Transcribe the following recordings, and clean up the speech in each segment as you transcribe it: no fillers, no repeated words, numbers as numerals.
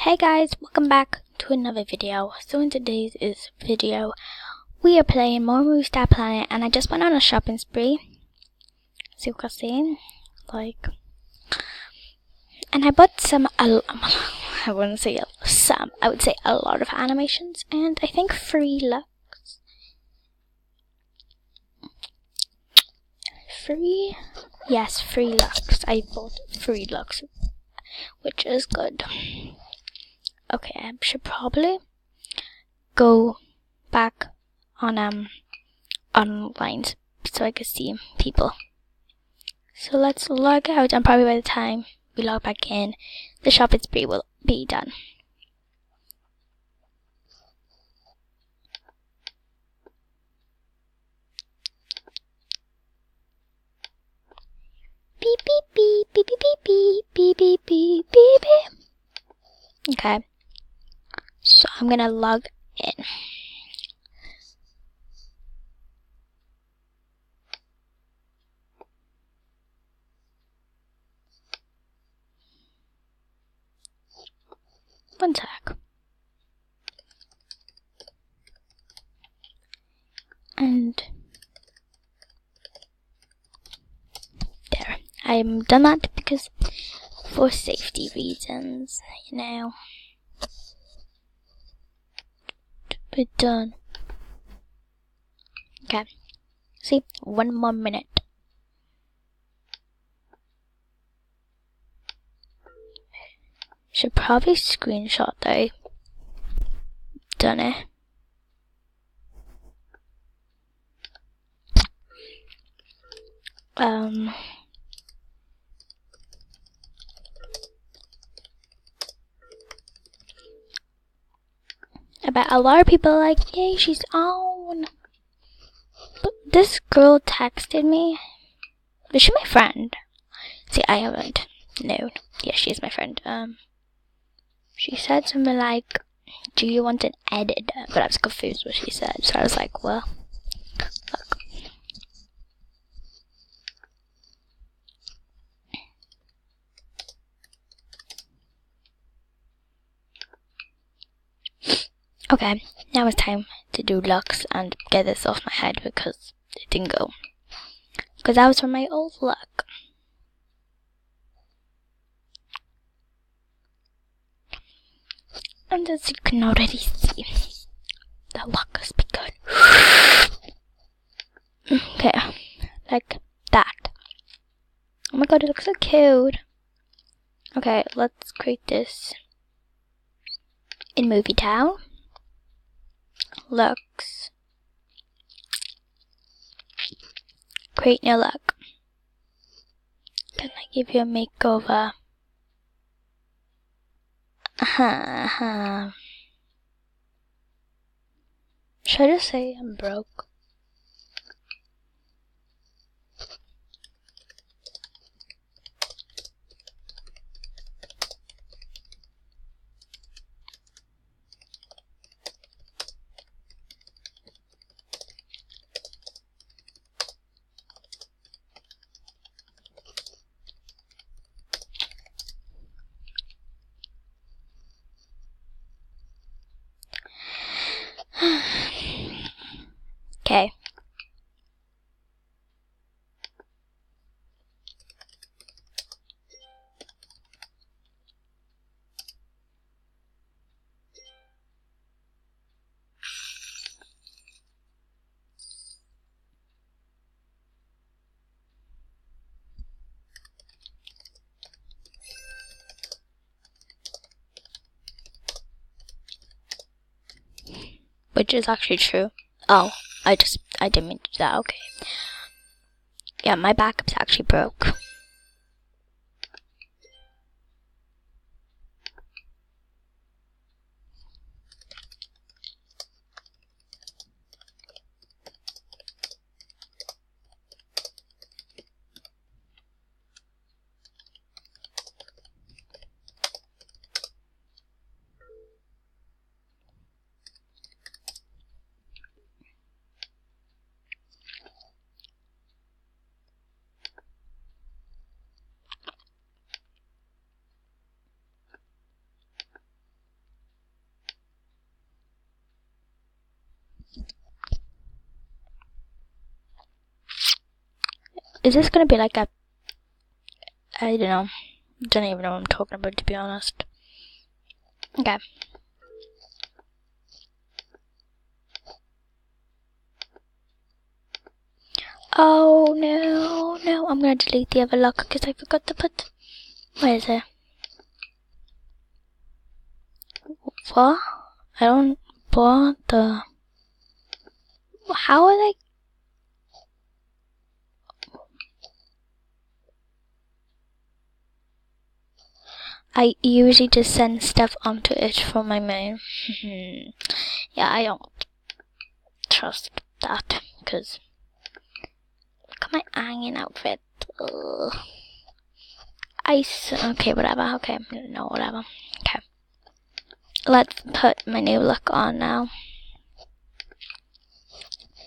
Hey guys, welcome back to another video. So in today's video, we are playing more Movie Star Planet, and I just went on a shopping spree. See what I'm saying? And I bought I wouldn't say some, I would say a lot of animations, and I think free Lux. Yes, free Lux. I bought free Lux, which is good. Okay, I should probably go back on online so I can see people. So let's log out, and probably by the time we log back in, the shopping spree will be done. Beep beep beep beep beep beep beep beep beep beep beep. Okay, so I'm gonna log in. One sec. And there, I'm done that because for safety reasons, you know. We're done. Okay. See, 1 more minute. Should probably screenshot though. Done it. I bet a lot of people are like, yay, she's on. But this girl texted me. Is she my friend? See, I haven't known. Yeah, she's my friend. She said something like, do you want an editor? But I was confused what she said. So I was like, well, look. Okay, now it's time to do Lux and get this off my head because it didn't go. Because that was from my old luck. And as you can already see, the luck has begun. Okay, like that. Oh my god, it looks so cute. Okay, let's create this in Movie Town. Lux. Create new look. Can I give you a makeover? Should I just say I'm broke? Okay. Which is actually true. Oh, I didn't mean to do that. Okay. Yeah, my backup's actually broke. is this gonna be like a, I don't even know what I'm talking about, to be honest. Okay. Oh no, I'm gonna delete the other lock because I forgot to put, where is it? What? I don't, what the, how are they? I usually just send stuff onto it from my mail. Yeah, I don't trust that, because look at my hanging outfit. Ugh. Ice, okay, whatever, okay, no, whatever. Okay. Let's put my new look on now.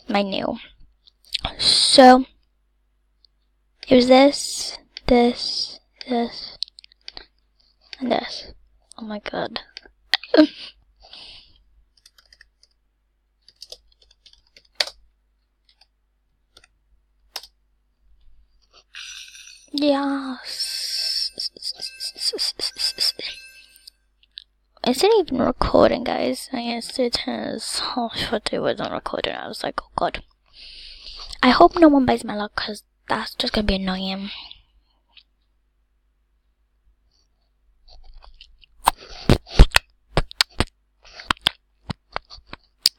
My new. So, it was this, and this. Oh my god. Yes. Is it even recording, guys? I guess it is. Oh, I thought it wasn't recording. I was like, oh god. I hope no one buys my luck, because that's just gonna be annoying.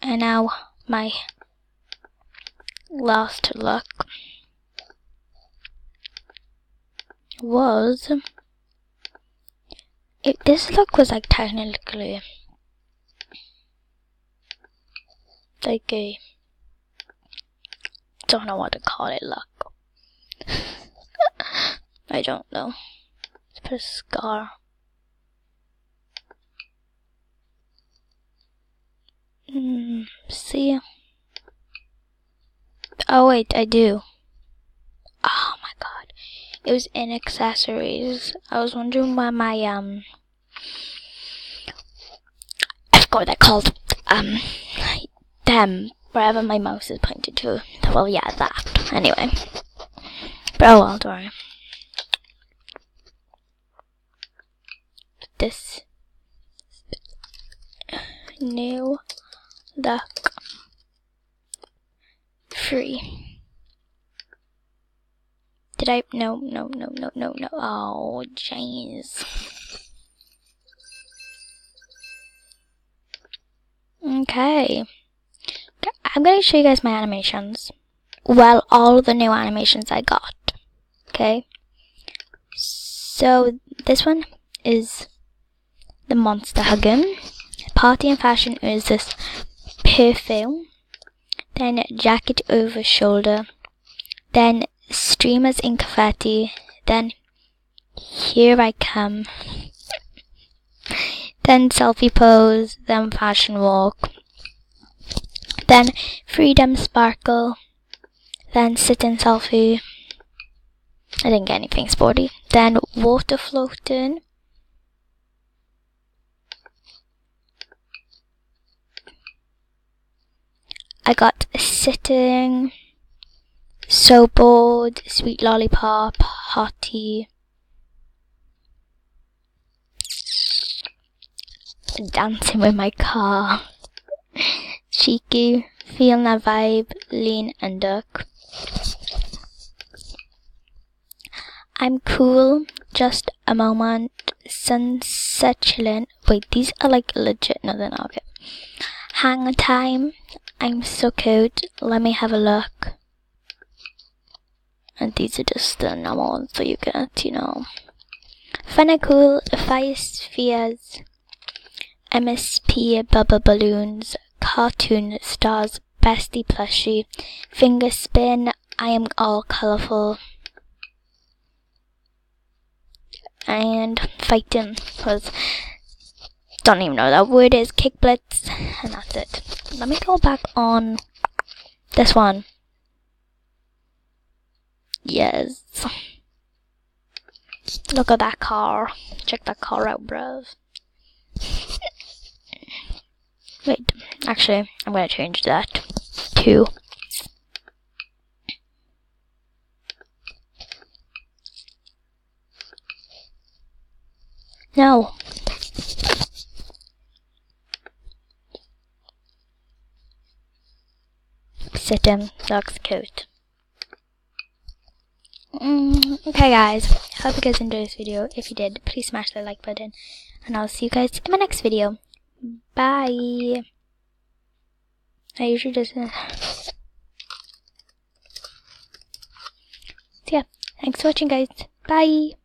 And now, my last luck was, this luck was like technically like a, don't know what to call it, luck. I don't know. Let's put a scar. See? Oh wait, I do. Oh my god. It was in accessories. I was wondering why my, I forgot what they're called. Them, wherever my mouse is pointed to. Well, yeah, that. Anyway. But oh well, don't worry. This new luck free. Did I? No. Oh, jeez. Okay. I'm going to show you guys my animations. Well, all the new animations I got. Okay. So, this one is the monster hugging. Party and fashion is this perfume. Then jacket over shoulder. Then streamers in confetti. Then here I come. Then selfie pose. Then fashion walk. Then freedom sparkle. Then sit in selfie. I didn't get anything sporty. Then water floating. I got sitting, so bored, sweet lollipop, hot tea, dancing with my car, cheeky, feeling that vibe, lean and duck. I'm cool, just a moment, sunset chillin'. Wait, these are like legit, no they're not, okay. Hang time, I'm so cute, let me have a look. And these are just the normal ones so you get, you know. Fun and cool, fire spheres, MSP bubble balloons, cartoon stars, bestie plushie, finger spin, I am all colourful. And fighting, because don't even know what that word is, kick blitz, and that's it. Let me go back on this one. Yes. Look at that car. Check that car out, bruv. Wait, actually, I'm gonna change that to No. Sitting looks cute. Okay guys, hope you guys enjoyed this video. If you did, please smash the like button, and I'll see you guys in my next video. Bye. I usually just so yeah, thanks for watching guys. Bye.